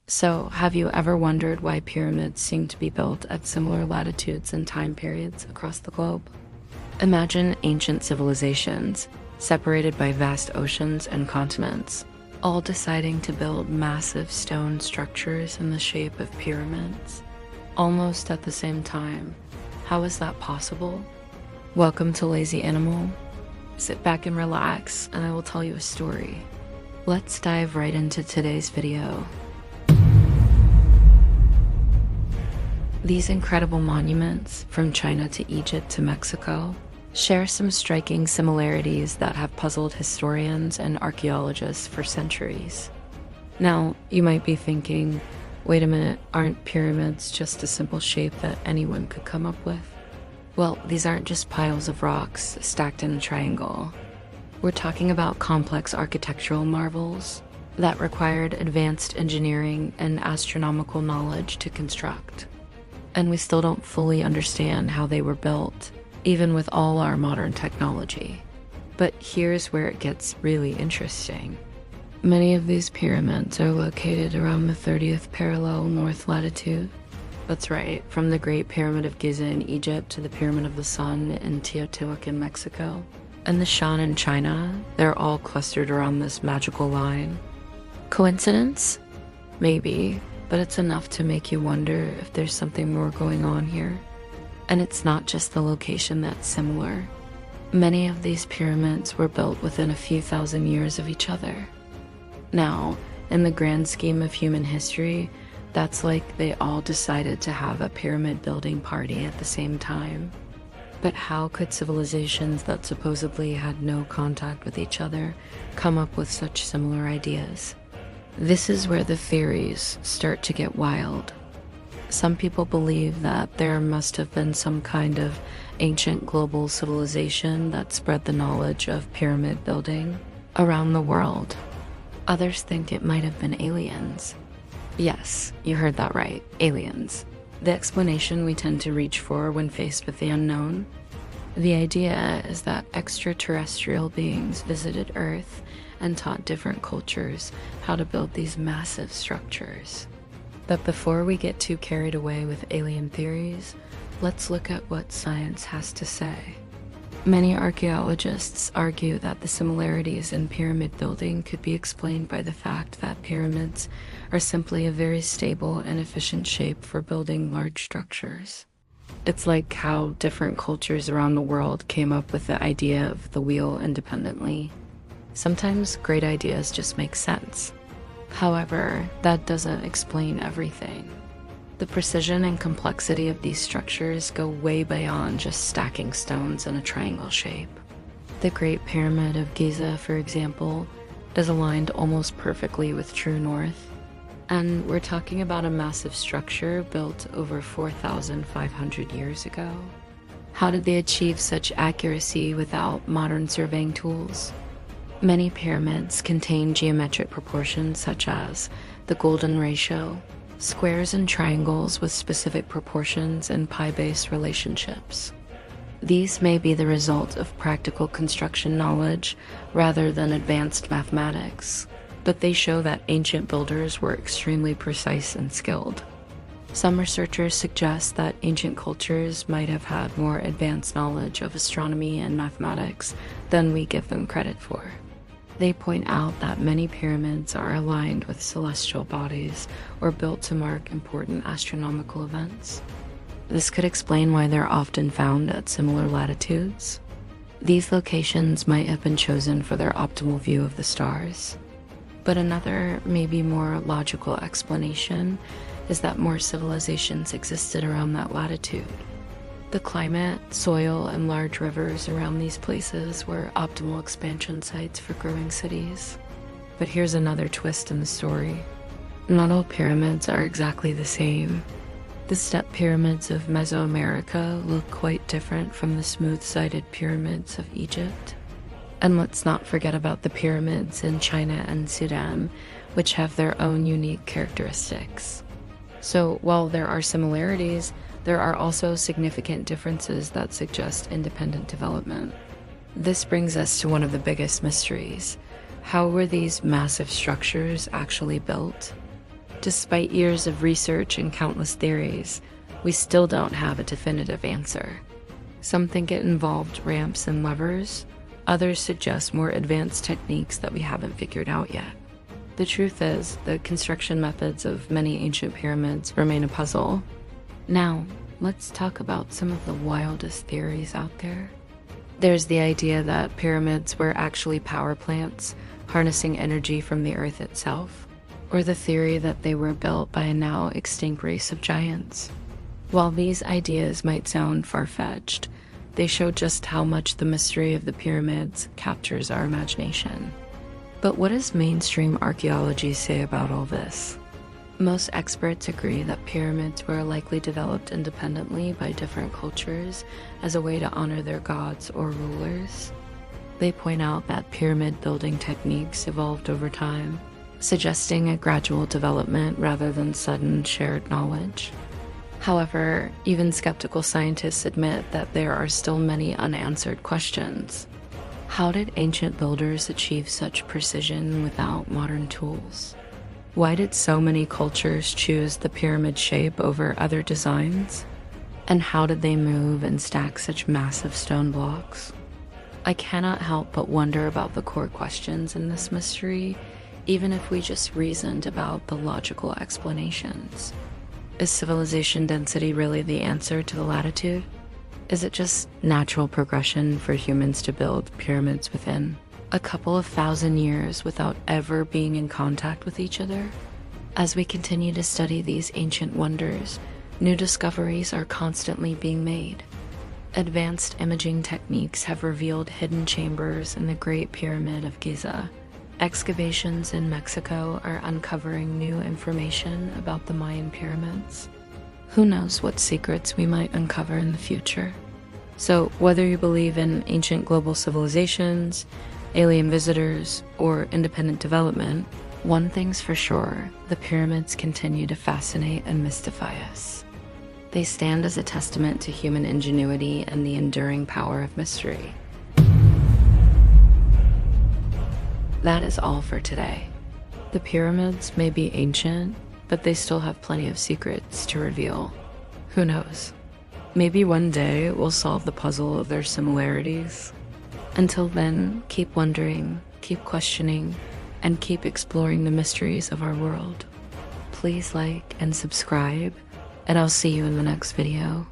So, have you ever wondered why pyramids seem to be built at similar latitudes and time periods across the globe? Imagine ancient civilizations, separated by vast oceans and continents, all deciding to build massive stone structures in the shape of pyramids, almost at the same time. How is that possible? Welcome to Lazy Animal. Sit back and relax, and I will tell you a story. Let's dive right into today's video. These incredible monuments, from China to Egypt to Mexico, share some striking similarities that have puzzled historians and archaeologists for centuries. Now, you might be thinking, wait a minute, aren't pyramids just a simple shape that anyone could come up with? Well, these aren't just piles of rocks stacked in a triangle. We're talking about complex architectural marvels that required advanced engineering and astronomical knowledge to construct. And we still don't fully understand how they were built, even with all our modern technology. But here's where it gets really interesting. Many of these pyramids are located around the 30th parallel north latitude. That's right, from the Great Pyramid of Giza in Egypt to the Pyramid of the Sun in Teotihuacan, Mexico, and the Shan in China. They're all clustered around this magical line. Coincidence? Maybe, but it's enough to make you wonder if there's something more going on here. And it's not just the location that's similar. Many of these pyramids were built within a few thousand years of each other. Now, in the grand scheme of human history, that's like they all decided to have a pyramid building party at the same time. But how could civilizations that supposedly had no contact with each other come up with such similar ideas? This is where the theories start to get wild. Some people believe that there must have been some kind of ancient global civilization that spread the knowledge of pyramid building around the world. Others think it might have been aliens. Yes, you heard that right, aliens. The explanation we tend to reach for when faced with the unknown. The idea is that extraterrestrial beings visited Earth and taught different cultures how to build these massive structures. But before we get too carried away with alien theories, let's look at what science has to say. Many archaeologists argue that the similarities in pyramid building could be explained by the fact that pyramids are simply a very stable and efficient shape for building large structures. It's like how different cultures around the world came up with the idea of the wheel independently. Sometimes great ideas just make sense. However, that doesn't explain everything. The precision and complexity of these structures go way beyond just stacking stones in a triangle shape. The Great Pyramid of Giza, for example, is aligned almost perfectly with true north. And we're talking about a massive structure built over 4,500 years ago. How did they achieve such accuracy without modern surveying tools? Many pyramids contain geometric proportions such as the golden ratio, squares and triangles with specific proportions and pi-base relationships. These may be the result of practical construction knowledge rather than advanced mathematics, but they show that ancient builders were extremely precise and skilled. Some researchers suggest that ancient cultures might have had more advanced knowledge of astronomy and mathematics than we give them credit for. They point out that many pyramids are aligned with celestial bodies or built to mark important astronomical events. This could explain why they're often found at similar latitudes. These locations might have been chosen for their optimal view of the stars. But another, maybe more logical explanation is that more civilizations existed around that latitude. The climate, soil, and large rivers around these places were optimal expansion sites for growing cities. But here's another twist in the story. Not all pyramids are exactly the same. The step pyramids of Mesoamerica look quite different from the smooth-sided pyramids of Egypt. And let's not forget about the pyramids in China and Sudan, which have their own unique characteristics. So while there are similarities, there are also significant differences that suggest independent development. This brings us to one of the biggest mysteries. How were these massive structures actually built? Despite years of research and countless theories, we still don't have a definitive answer. Some think it involved ramps and levers, others suggest more advanced techniques that we haven't figured out yet. The truth is, the construction methods of many ancient pyramids remain a puzzle. Now, let's talk about some of the wildest theories out there. There's the idea that pyramids were actually power plants, harnessing energy from the earth itself, or the theory that they were built by a now extinct race of giants. While these ideas might sound far-fetched, they show just how much the mystery of the pyramids captures our imagination. But what does mainstream archaeology say about all this? Most experts agree that pyramids were likely developed independently by different cultures as a way to honor their gods or rulers. They point out that pyramid building techniques evolved over time, suggesting a gradual development rather than sudden shared knowledge. However, even skeptical scientists admit that there are still many unanswered questions. How did ancient builders achieve such precision without modern tools? Why did so many cultures choose the pyramid shape over other designs? And how did they move and stack such massive stone blocks? I cannot help but wonder about the core questions in this mystery, even if we just reasoned about the logical explanations. Is civilization density really the answer to the latitude? Is it just natural progression for humans to build pyramids within a couple of thousand years without ever being in contact with each other? As we continue to study these ancient wonders, new discoveries are constantly being made. Advanced imaging techniques have revealed hidden chambers in the Great Pyramid of Giza. Excavations in Mexico are uncovering new information about the Mayan pyramids. Who knows what secrets we might uncover in the future? So, whether you believe in ancient global civilizations, alien visitors, or independent development, one thing's for sure: the pyramids continue to fascinate and mystify us. They stand as a testament to human ingenuity and the enduring power of mystery. That is all for today. The pyramids may be ancient, but they still have plenty of secrets to reveal. Who knows? Maybe one day we'll solve the puzzle of their similarities. Until then, keep wondering, keep questioning, and keep exploring the mysteries of our world. Please like and subscribe, and I'll see you in the next video.